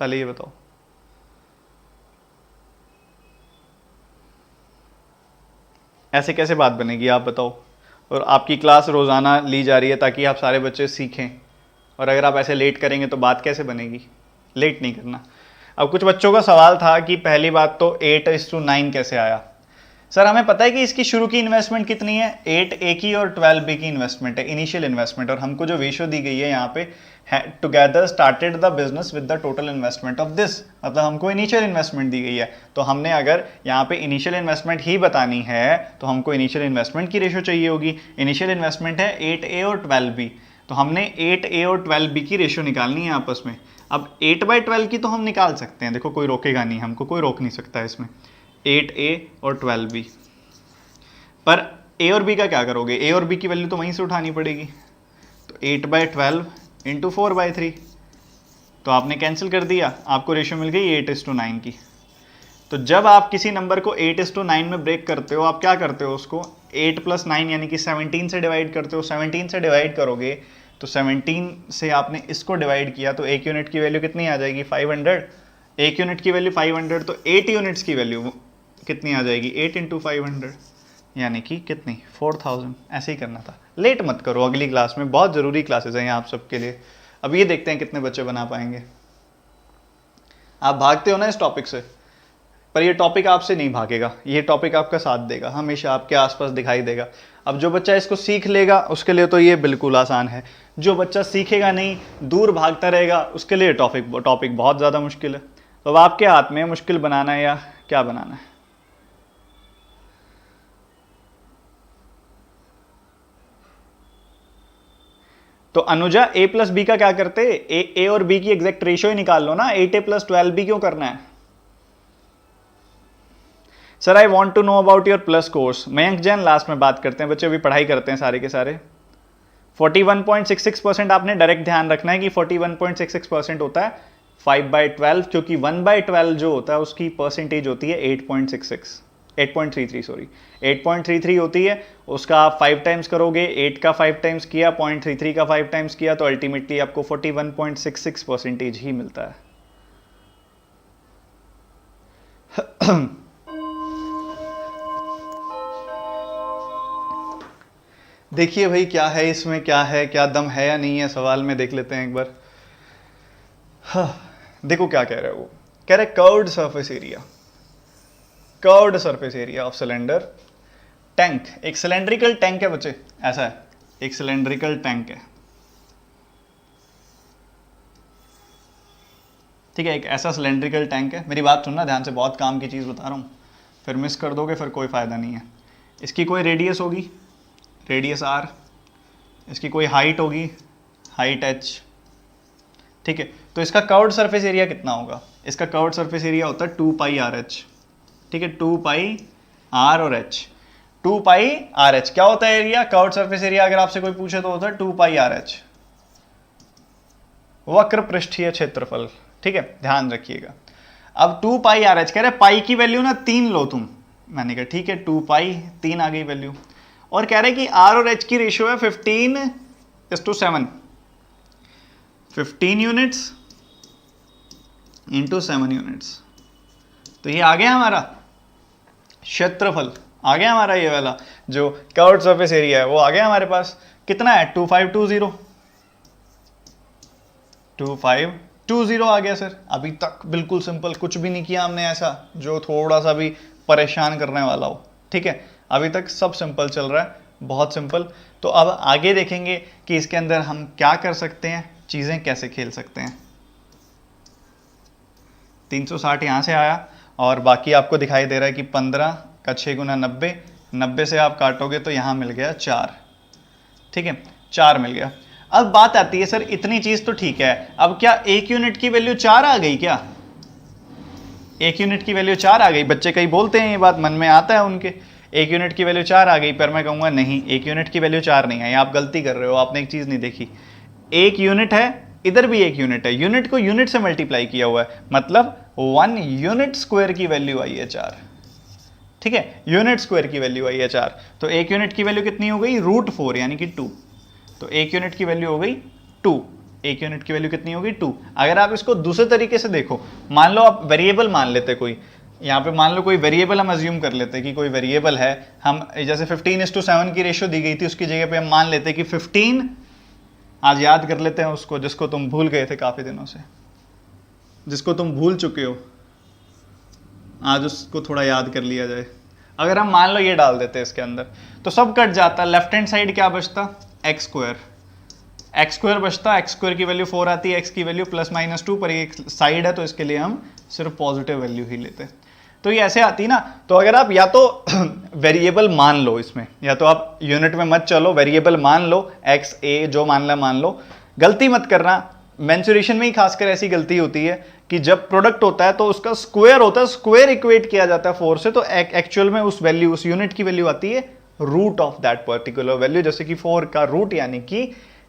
पहले ये बताओ। ऐसे कैसे बात बनेगी आप बताओ? और आपकी क्लास रोज़ाना ली जा रही है ताकि आप सारे बच्चे सीखें, और अगर आप ऐसे लेट करेंगे तो बात कैसे बनेगी? लेट नहीं करना। अब कुछ बच्चों का सवाल था कि पहली बात तो 8:9 कैसे आया। सर हमें पता है कि इसकी शुरू की इन्वेस्टमेंट कितनी है, 8A की और 12B की इन्वेस्टमेंट है, इनिशियल इन्वेस्टमेंट, और हमको जो रेशो दी गई है यहाँ पे, together started the business with the total investment of this, मतलब हमको इनिशियल इन्वेस्टमेंट दी गई है। तो हमने अगर यहाँ पे इनिशियल इन्वेस्टमेंट ही बतानी है तो हमको इनिशियल इन्वेस्टमेंट की रेशो चाहिए होगी। इनिशियल इन्वेस्टमेंट है 8A और 12B, तो हमने 8A और 12B की रेशो निकालनी है आपस में। अब 8/12 की तो हम निकाल सकते हैं, देखो कोई रोकेगा नहीं हमको, कोई रोक नहीं सकता है इसमें, 8A और 12B। पर A और B का क्या करोगे, A और B की वैल्यू तो वहीं से उठानी पड़ेगी। तो 8/12 इंटू 4/3, तो आपने कैंसिल कर दिया, आपको रेशो मिल गई 8:9 की। तो जब आप किसी नंबर को 8:9 में ब्रेक करते हो, आप क्या करते हो, उसको 8 + 9 यानी कि 17 से डिवाइड करते हो। 17 से डिवाइड करोगे तो 17 से आपने इसको डिवाइड किया तो एक यूनिट की वैल्यू कितनी आ जाएगी 500। एक यूनिट की वैल्यू 500 तो 8 यूनिट्स की वैल्यू कितनी आ जाएगी 8 इंटू 500 यानी कि कितनी 4000। ऐसे ही करना था। लेट मत करो, अगली क्लास में बहुत ज़रूरी क्लासेस हैं आप सबके लिए। अब ये देखते हैं कितने बच्चे बना पाएंगे। आप भागते हो ना इस टॉपिक से, पर ये टॉपिक आपसे नहीं भागेगा, ये टॉपिक आपका साथ देगा, हमेशा आपके आसपास दिखाई देगा। अब जो बच्चा इसको सीख लेगा उसके लिए तो ये बिल्कुल आसान है, जो बच्चा सीखेगा नहीं, दूर भागता रहेगा, उसके लिए टॉपिक बहुत ज़्यादा मुश्किल है। तो अब आपके हाथ में मुश्किल बनाना है या क्या बनाना है। तो अनुजा a प्लस बी का क्या करते, ए और b की एग्जैक्ट रेशियो ही निकाल लो ना। 8a प्लस 12b क्यों करना है। Sir I want to know about your plus course. Mayank Jain last में बात करते हैं, बच्चे अभी पढ़ाई करते हैं सारे के सारे। 41.66% आपने डायरेक्ट ध्यान रखना है कि 41.66% होता है 5/12, क्योंकि 1/12 जो होता है उसकी परसेंटेज होती है 8.33 सॉरी 8.33 होती है। उसका आप 5 टाइम्स करोगे, 8 का 5 टाइम्स किया, 0.33 का 5 टाइम्स किया, तो अल्टीमेटली आपको 41.66% ही मिलता है। देखिए भाई क्या है इसमें, क्या है, क्या दम है या नहीं है, सवाल में देख लेते हैं एक बार। हाँ, देखो क्या कह रहे हैं वो, कह रहे curved surface area, curved surface area of cylinder tank. एक सिलेंड्रिकल टैंक है बच्चे, ऐसा है, एक सिलेंड्रिकल टैंक है, ठीक है, एक ऐसा सिलेंड्रिकल टैंक है। मेरी बात सुनना ध्यान से, बहुत काम की चीज़ बता रहा हूँ, फिर मिस कर दोगे फिर कोई फ़ायदा नहीं है। इसकी कोई रेडियस होगी, रेडियस r, इसकी कोई हाइट होगी, हाइट h, ठीक है। तो इसका कर्व्ड सरफेस एरिया कितना होगा, इसका कर्व्ड सरफेस एरिया होता है 2 पाई आर एच, ठीक है, 2 पाई r और h। 2 पाई आर एच क्या होता है एरिया, कर्व्ड सरफेस एरिया अगर आपसे कोई पूछे तो होता है 2 पाई आर एच, वक्र पृष्ठीय क्षेत्रफल, ठीक है, ध्यान रखिएगा। अब 2 पाई आर एच कह रहे पाई की वैल्यू ना 3 लो तुम, मैंने कहा ठीक है 2 पाई 3 आ गई वैल्यू, और कह रहे कि r और h की रेशियो है 15:7, 15 यूनिट्स इंटू 7 यूनिट्स। तो ये आ गया हमारा क्षेत्रफल, आ गया हमारा ये वाला जो कर्व्ड सरफेस एरिया है वो आ गया हमारे पास। कितना है 2520 आ गया सर। अभी तक बिल्कुल सिंपल, कुछ भी नहीं किया हमने ऐसा जो थोड़ा सा भी परेशान करने वाला हो, ठीक है, अभी तक सब सिंपल चल रहा है, बहुत सिंपल। तो अब आगे देखेंगे कि इसके अंदर हम क्या कर सकते हैं, चीज़ें कैसे खेल सकते हैं। 360 यहाँ से आया और बाकी आपको दिखाई दे रहा है कि 15 का 6 गुना 90, 90 से आप काटोगे तो यहाँ मिल गया 4, ठीक है, 4 मिल गया। अब बात आती है सर इतनी चीज़ तो ठीक है, अब क्या एक यूनिट की वैल्यू 4 आ गई क्या, एक यूनिट की वैल्यू 4 आ गई। बच्चे कई बोलते हैं ये बात, मन में आता है उनके, एक यूनिट की वैल्यू 4 आ गई, पर मैं कहूँगा नहीं, एक यूनिट की वैल्यू 4 नहीं आई, आप गलती कर रहे हो, आपने एक चीज़ नहीं देखी। एक यूनिट है, इधर भी एक यूनिट है, यूनिट को यूनिट से मल्टीप्लाई किया हुआ है, मतलब 1 यूनिट स्क्वायर की वैल्यू आई है 4, ठीक है, यूनिट स्क्वायर की वैल्यू आई है 4। तो एक यूनिट की वैल्यू कितनी हो गई √4 यानी कि 2। तो एक यूनिट की वैल्यू हो गई 2, एक यूनिट की वैल्यू कितनी होगी 2। अगर आप इसको दूसरे तरीके से देखो, मान लो आप वेरिएबल मान लेते कोई, यहाँ पे मान लो कोई वेरिएबल हम अज्यूम कर लेते कि कोई वेरिएबल है, हम जैसे 15:7 की रेशियो दी गई थी, उसकी जगह पे हम मान लेते कि 15, आज याद कर लेते हैं उसको जिसको तुम भूल गए थे काफ़ी दिनों से, जिसको तुम भूल चुके हो, आज उसको थोड़ा याद कर लिया जाए। अगर हम मान लो ये डाल देते हैं इसके अंदर तो सब कट जाता, लेफ्ट हैंड साइड क्या बचता, एक्स स्क्वायर बचता, एक्स स्क्वायर की वैल्यू 4 आती है, एक्स की वैल्यू +-2, पर एक साइड है तो इसके लिए हम सिर्फ पॉजिटिव वैल्यू ही लेते। तो ये ऐसे आती ना, तो अगर आप या तो वेरिएबल मान लो इसमें, या तो आप यूनिट में मत चलो, वेरिएबल मान लो, एक्स ए जो मानना मान लो, गलती मत करना। मेंसुरेशन में ही खासकर ऐसी गलती होती है कि जब प्रोडक्ट होता है तो उसका स्क्वायर होता है, स्क्वायर इक्वेट किया जाता है 4 से, तो एक्चुअल में उस वैल्यू, उस यूनिट की वैल्यू आती है root of that particular value, जैसे कि 4 का रूट यानी कि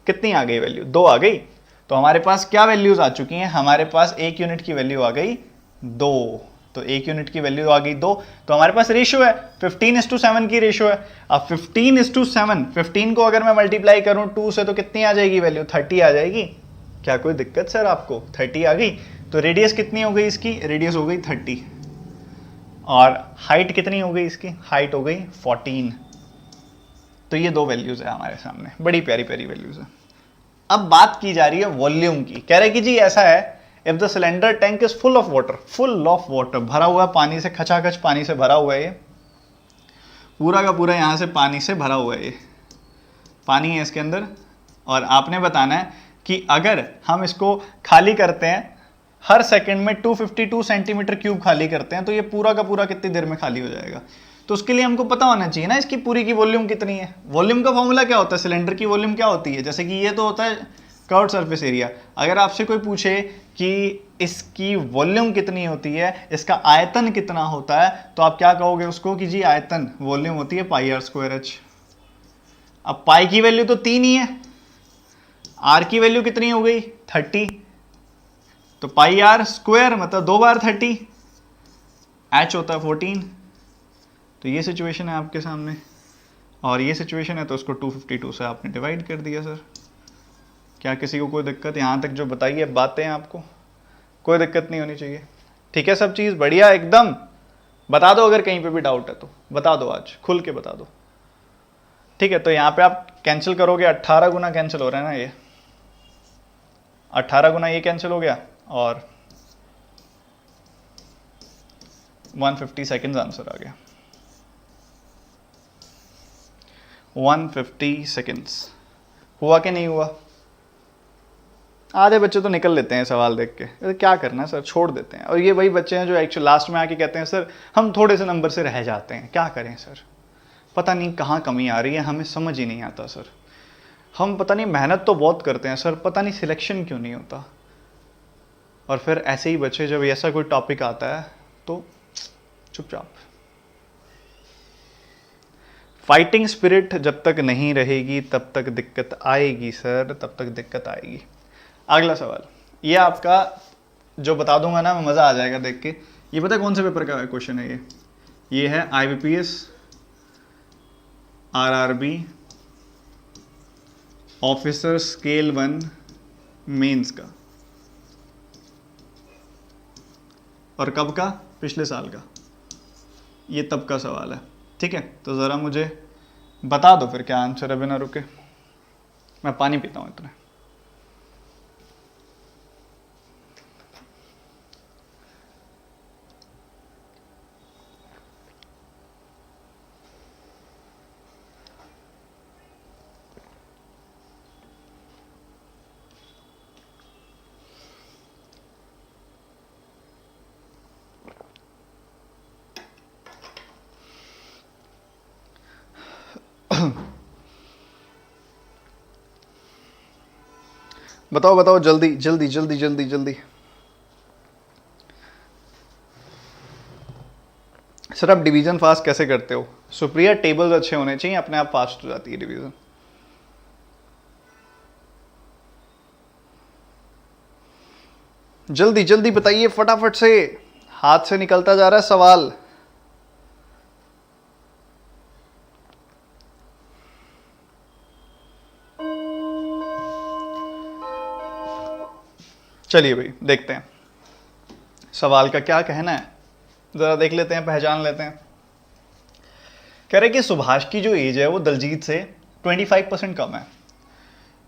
कितनी आ गई वैल्यू, 2 आ गई। तो हमारे पास क्या वैल्यूज आ चुकी हैं, हमारे पास एक यूनिट की वैल्यू आ गई 2, तो 1 यूनिट की वैल्यू आ गई 2। तो हमारे पास रेशियो है 15:7 की रेशियो है। अब 15:7, 15 को अगर मैं मल्टीप्लाई करूं 2 से तो कितनी आ जाएगी वैल्यू, 30 आ जाएगी। क्या कोई दिक्कत सर आपको, 30 आ गई। तो रेडियस कितनी हो गई इसकी, रेडियस हो गई 30, और हाइट कितनी हो गई इसकी, हाइट हो गई 14। तो ये दो वैल्यूज है हमारे सामने, बड़ी प्यारी प्यारी वैल्यूज है। अब बात की जा रही है वॉल्यूम की। कह रहे कि जी ऐसा है, if the cylinder tank is full of water, full of water, भरा हुआ पानी से, खचाखच पानी से भरा हुआ है, ये पूरा का पूरा यहां से पानी से भरा हुआ है, ये पानी है इसके अंदर। और आपने बताना है कि अगर हम इसको खाली करते हैं, हर सेकंड में 252 सेंटीमीटर क्यूब खाली करते हैं, तो ये पूरा का पूरा कितनी देर में खाली हो जाएगा। तो उसके लिए हमको पता होना चाहिए ना इसकी पूरी की वॉल्यूम कितनी है। वॉल्यूम का फॉर्मूला क्या होता है, सिलेंडर की वॉल्यूम क्या होती है, जैसे कि ये तो होता है कर्व्ड सरफेस एरिया। अगर आपसे कोई पूछे कि इसकी वॉल्यूम कितनी होती है, इसका आयतन कितना होता है, तो आप क्या कहोगे उसको कि जी आयतन, वॉल्यूम होती है πr²h। अब पाई की वैल्यू तो 3 ही है, आर की वैल्यू कितनी हो गई 30, तो πr² मतलब 2 बार 30, h होता है 14। तो ये सिचुएशन है आपके सामने, और ये सिचुएशन है तो उसको 252 से आपने डिवाइड कर दिया। सर क्या किसी को कोई दिक्कत, यहाँ तक जो बताइए अब बातें आपको कोई दिक्कत नहीं होनी चाहिए, ठीक है, सब चीज़ बढ़िया एकदम। बता दो अगर कहीं पे भी डाउट है तो बता दो, आज खुल के बता दो, ठीक है। तो यहाँ पे आप कैंसिल करोगे, 18 गुना कैंसिल हो रहा है ना, ये 18 गुना ये कैंसिल हो गया, और 150 सेकेंड्स आंसर आ गया। 150 सेकेंड्स हुआ कि नहीं हुआ। आधे बच्चे तो निकल लेते हैं सवाल देख के, क्या करना सर, छोड़ देते हैं। और ये वही बच्चे हैं जो एक्चुअली लास्ट में आके कहते हैं सर हम थोड़े से नंबर से रह जाते हैं, क्या करें सर, पता नहीं कहाँ कमी आ रही है, हमें समझ ही नहीं आता सर। हम पता नहीं मेहनत तो बहुत करते हैं सर, पता नहीं सिलेक्शन क्यों नहीं होता। और फिर ऐसे ही बच्चे जब ऐसा कोई टॉपिक आता है तो चुपचाप। फाइटिंग स्पिरिट जब तक नहीं रहेगी तब तक दिक्कत आएगी सर, तब तक दिक्कत आएगी। अगला सवाल, ये आपका जो बता दूंगा ना, मज़ा आ जाएगा देख के। ये पता है कौन से पेपर का क्वेश्चन है ये है IBPS RRB officer scale 1 mains का। और कब का, पिछले साल का, ये तब का सवाल है, ठीक है। तो ज़रा मुझे बता दो फिर क्या आंसर है, बिना रुके। मैं पानी पीता हूँ इतना। बताओ बताओ जल्दी जल्दी जल्दी जल्दी जल्दी। सर आप डिवीजन फास्ट कैसे करते हो? सुप्रिया टेबल्स अच्छे होने चाहिए, अपने आप फास्ट हो जाती है डिवीजन। जल्दी जल्दी बताइए फटाफट से, हाथ से निकलता जा रहा है सवाल। चलिए भाई देखते हैं सवाल का क्या कहना है, जरा देख लेते हैं, पहचान लेते हैं। कह रहे कि सुभाष की जो एज है वो दलजीत से 25% कम है।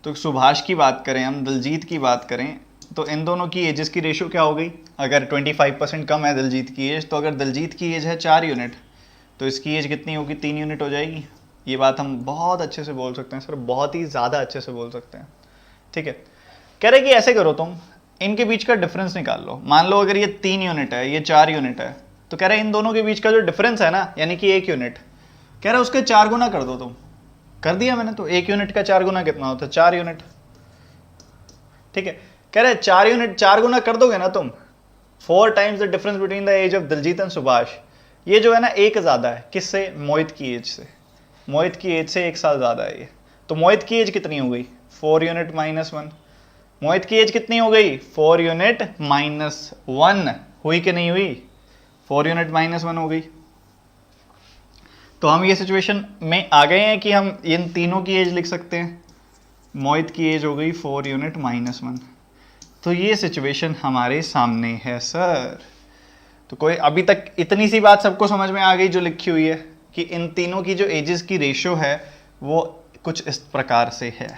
तो सुभाष की बात करें हम, दलजीत की बात करें, तो इन दोनों की एजेस की रेशियो क्या हो गई? अगर 25% कम है दलजीत की एज, तो अगर दलजीत की एज है 4 यूनिट तो इसकी एज कितनी होगी? 3 यूनिट हो जाएगी। ये बात हम बहुत अच्छे से बोल सकते हैं सर, बहुत ही ज़्यादा अच्छे से बोल सकते हैं, ठीक है। कह रहे कि ऐसे करो तुम, इनके बीच का डिफरेंस निकाल लो। मान लो अगर ये 3 यूनिट है, ये 4 यूनिट है, तो कह रहे इन दोनों के बीच का जो डिफरेंस है ना, यानी कि 1 यूनिट, कह रहे उसके 4 गुना कर दो तुम। कर दिया मैंने, तो 1 यूनिट का 4 गुना कितना होता है? 4 यूनिट, ठीक है। कह रहे 4 यूनिट 4 गुना कर दोगे ना तुम, 4 times the difference between the age of Daljeet and Subhash. ये जो है ना एक ज़्यादा है, किससे? मोहित की एज से। मोहित की एज से 1 साल ज़्यादा है ये। तो मोहित की एज कितनी हो गई? 4 यूनिट माइनस 1। मोहित की एज कितनी हो गई? 4 यूनिट माइनस 1। हुई कि नहीं हुई? 4 यूनिट -1 हो गई। तो हम ये सिचुएशन में आ गए हैं कि हम इन तीनों की एज लिख सकते हैं। मोहित की एज हो गई 4 यूनिट -1। तो ये सिचुएशन हमारे सामने है सर। तो कोई अभी तक इतनी सी बात सबको समझ में आ गई जो लिखी हुई है कि इन तीनों की जो एजेस की रेशियो है वो कुछ इस प्रकार से है,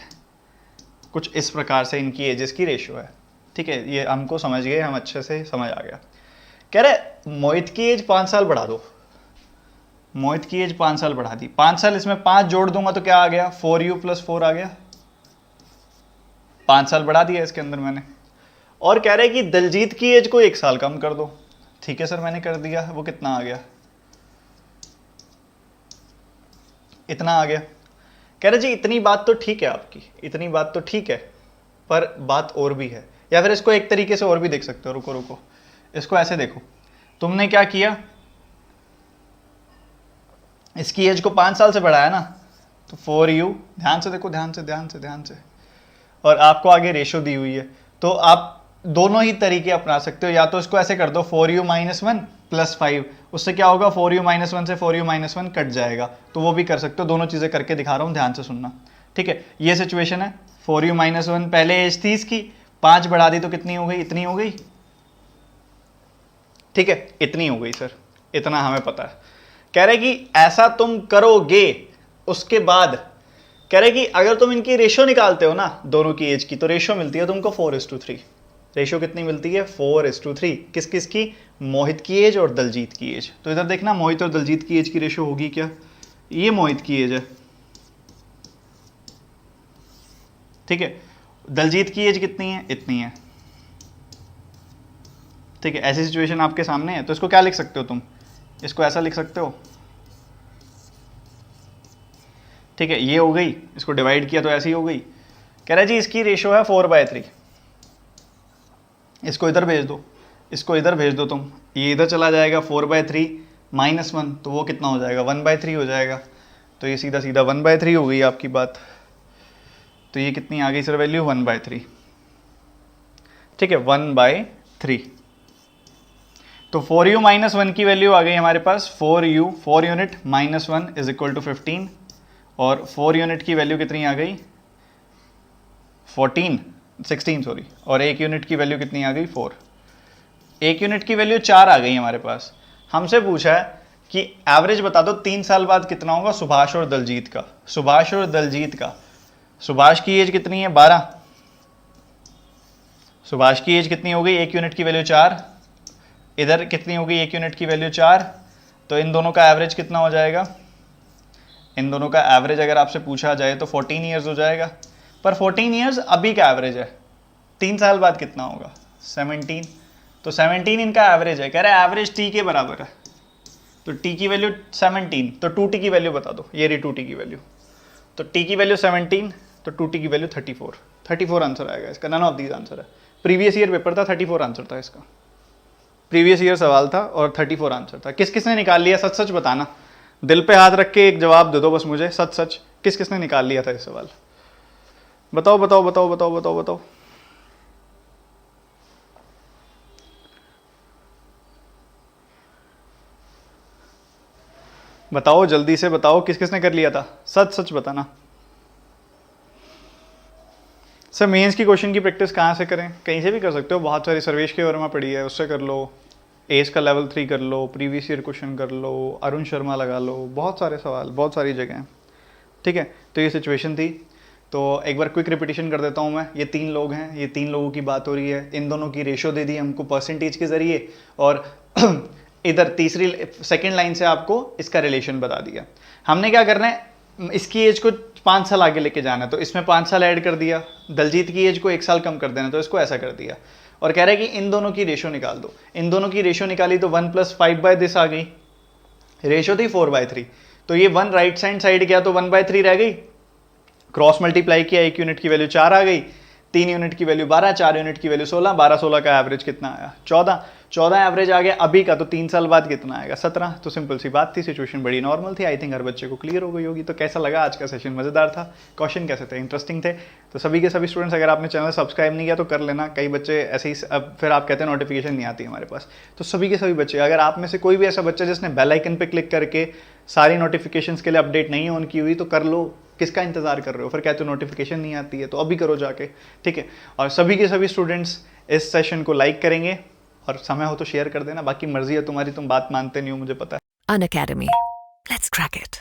कुछ इस प्रकार से इनकी एजेस की रेशियो है। ठीक है, ये हमको समझ गए, हम अच्छे से समझ आ गया। कह रहे मोहित की एज 5 साल बढ़ा दो। मोहित की एज 5 साल बढ़ा दी, 5 साल इसमें 5 जोड़ दूंगा तो क्या आ गया, 4u + 4 आ गया। 5 साल बढ़ा दिया इसके अंदर मैंने। और कह रहे कि दलजीत की एज को 1 साल कम कर दो। ठीक है सर, मैंने कर दिया। वो कितना आ गया, इतना आ गया। कह रहे जी इतनी बात तो ठीक है आपकी, इतनी बात तो ठीक है, पर बात और भी है। या फिर इसको एक तरीके से और भी देख सकते हो। रुको रुको, इसको ऐसे देखो, तुमने क्या किया, इसकी एज को 5 साल से बढ़ाया ना, तो 4u, ध्यान से देखो, ध्यान से ध्यान से ध्यान से, और आपको आगे रेशो दी हुई है। तो आप दोनों ही तरीके अपना सकते हो। या तो इसको ऐसे कर दो 4u - 1 + 5, उससे क्या होगा, 4u - 1 से 4u - 1 कट जाएगा। तो वो भी कर सकते हो। दोनों चीज़ें करके दिखा रहा हूँ, ध्यान से सुनना। ठीक है, ये सिचुएशन है। 4u - 1 पहले एज थी इसकी, 5 बढ़ा दी तो कितनी हो गई, इतनी हो गई। ठीक है, इतनी हो गई सर, इतना हमें पता है। कह रहे कि ऐसा तुम करोगे, उसके बाद कह रहे कि अगर तुम इनकी रेशो निकालते हो ना दोनों की एज की, तो रेशो मिलती है तुमको 4:3। रेशो कितनी मिलती है, 4:3। किस किस की, मोहित की एज और दलजीत की एज। तो इधर देखना, मोहित और दलजीत की एज की रेशो होगी क्या, ये मोहित की एज है। ठीक है, दलजीत की एज कितनी है, इतनी है। ठीक है, ऐसी सिचुएशन आपके सामने है। तो इसको क्या लिख सकते हो तुम, इसको ऐसा लिख सकते हो। ठीक है, ये हो गई, इसको डिवाइड किया तो ऐसी हो गई। कह रहा है जी इसकी रेशो है 4/3। इसको इधर भेज दो, इसको इधर भेज दो तुम, ये इधर चला जाएगा 4/3 -1, तो वो कितना हो जाएगा, 1/3 हो जाएगा। तो ये सीधा सीधा 1/3 हो गई आपकी बात। तो ये कितनी आ गई सर वैल्यू, 1/3। ठीक है, 1/3। तो 4u - 1 की वैल्यू आ गई हमारे पास 4 यूनिट -1 = 15। और 4 यूनिट की वैल्यू कितनी आ गई, 16 सॉरी। और 1 यूनिट की वैल्यू कितनी आ गई, 4। 1 यूनिट की वैल्यू 4 आ गई हमारे पास। हमसे पूछा है कि एवरेज बता दो 3 साल बाद कितना होगा सुभाष और दलजीत का। सुभाष और दलजीत का, सुभाष की एज कितनी है, 12। सुभाष की एज कितनी हो गई, 1 यूनिट की वैल्यू 4। इधर कितनी हो गई, 1 यूनिट की वैल्यू 4। तो इन दोनों का एवरेज कितना हो जाएगा, इन दोनों का एवरेज अगर आपसे पूछा जाए तो 14 ईयर्स हो जाएगा। पर 14 ईयर्स अभी का एवरेज है, 3 साल बाद कितना होगा, 17। तो 17 इनका एवरेज है। कह रहा है एवरेज टी के बराबर है। तो टी की वैल्यू 17, तो 2t की वैल्यू बता दो, ये रही 2t की वैल्यू। तो t की वैल्यू 17, तो 2t की वैल्यू 34 आंसर आएगा इसका। नन ऑफ दीज आंसर है। प्रीवियस ईयर पेपर था, 34 आंसर था इसका। प्रीवियस ईयर सवाल था और 34 आंसर था। किस किसने निकाल लिया, सच सच बताना, दिल पे हाथ रख के एक जवाब दे दो बस मुझे, सच सच किस किसने निकाल लिया था ये सवाल, बताओ बताओ बताओ बताओ बताओ बताओ। बताओ जल्दी से बताओ, किस किसने कर लिया था, सच सच बताना। सर मेंस की क्वेश्चन की प्रैक्टिस कहाँ से करें, कहीं से भी कर सकते हो। बहुत सारी सर्वेश के वर्मा पड़ी है, उससे कर लो। एस का लेवल 3 कर लो, प्रीवियस ईयर क्वेश्चन कर लो, अरुण शर्मा लगा लो, बहुत सारे सवाल, बहुत सारी जगह हैं। ठीक है, तो ये सिचुएशन थी। तो एक बार क्विक रिपीटिशन कर देता हूँ मैं। ये 3 लोग हैं, ये 3 लोगों की बात हो रही है। इन दोनों की रेशो दे दी हमको परसेंटेज के ज़रिए, और इधर तीसरी सेकेंड लाइन से आपको इसका रिलेशन बता दिया। हमने क्या करना है, इसकी एज को 5 साल आगे लेके जाना है, तो इसमें 5 साल ऐड कर दिया। दलजीत की एज को 1 साल कम कर देना, तो इसको ऐसा कर दिया। और कह रहा है कि इन दोनों की रेशो निकाल दो। इन दोनों की रेशो निकाली तो 1 + 5/this आ गई। रेशो थी 4/3, तो ये 1 राइट हैंड साइड गया तो 1/3 रह गई। क्रॉस मल्टीप्लाई किया, 1 यूनिट की वैल्यू 4 आ गई, 3 यूनिट की वैल्यू 12, 4 यूनिट की वैल्यू 16, 12 16 का एवरेज कितना आया, 14। 14 एवरेज आ गया अभी का, तो 3 साल बाद कितना आएगा? 17। तो सिंपल सी बात थी, सिचुएशन बड़ी नॉर्मल थी। आई थिंक हर बच्चे को क्लियर हो गई होगी। तो कैसा लगा आज का सेशन? मज़ेदार था? क्वेश्चन कैसे थे? इंटरेस्टिंग थे? तो सभी के सभी स्टूडेंट्स, अगर आपने चैनल सब्सक्राइब नहीं किया तो कर लेना। कई बच्चे ऐसे ही अब फिर आप कहते हैं नोटिफिकेशन नहीं आती हमारे पास। तो सभी के सभी बच्चे, अगर आप में से कोई भी ऐसा बच्चा जिसने बेल आइकन पे क्लिक करके सारी नोटिफिकेशंस के लिए अपडेट नहीं ऑन की हुई, तो कर लो। किसका इंतजार कर रहे हो? फिर कहते हो नोटिफिकेशन नहीं आती है, तो अभी करो जाके, ठीक है। और सभी के सभी स्टूडेंट्स इस सेशन को लाइक करेंगे और समय हो तो शेयर कर देना। बाकी मर्जी है तुम्हारी, तुम बात मानते नहीं हो मुझे पता है। Unacademy. Let's crack it.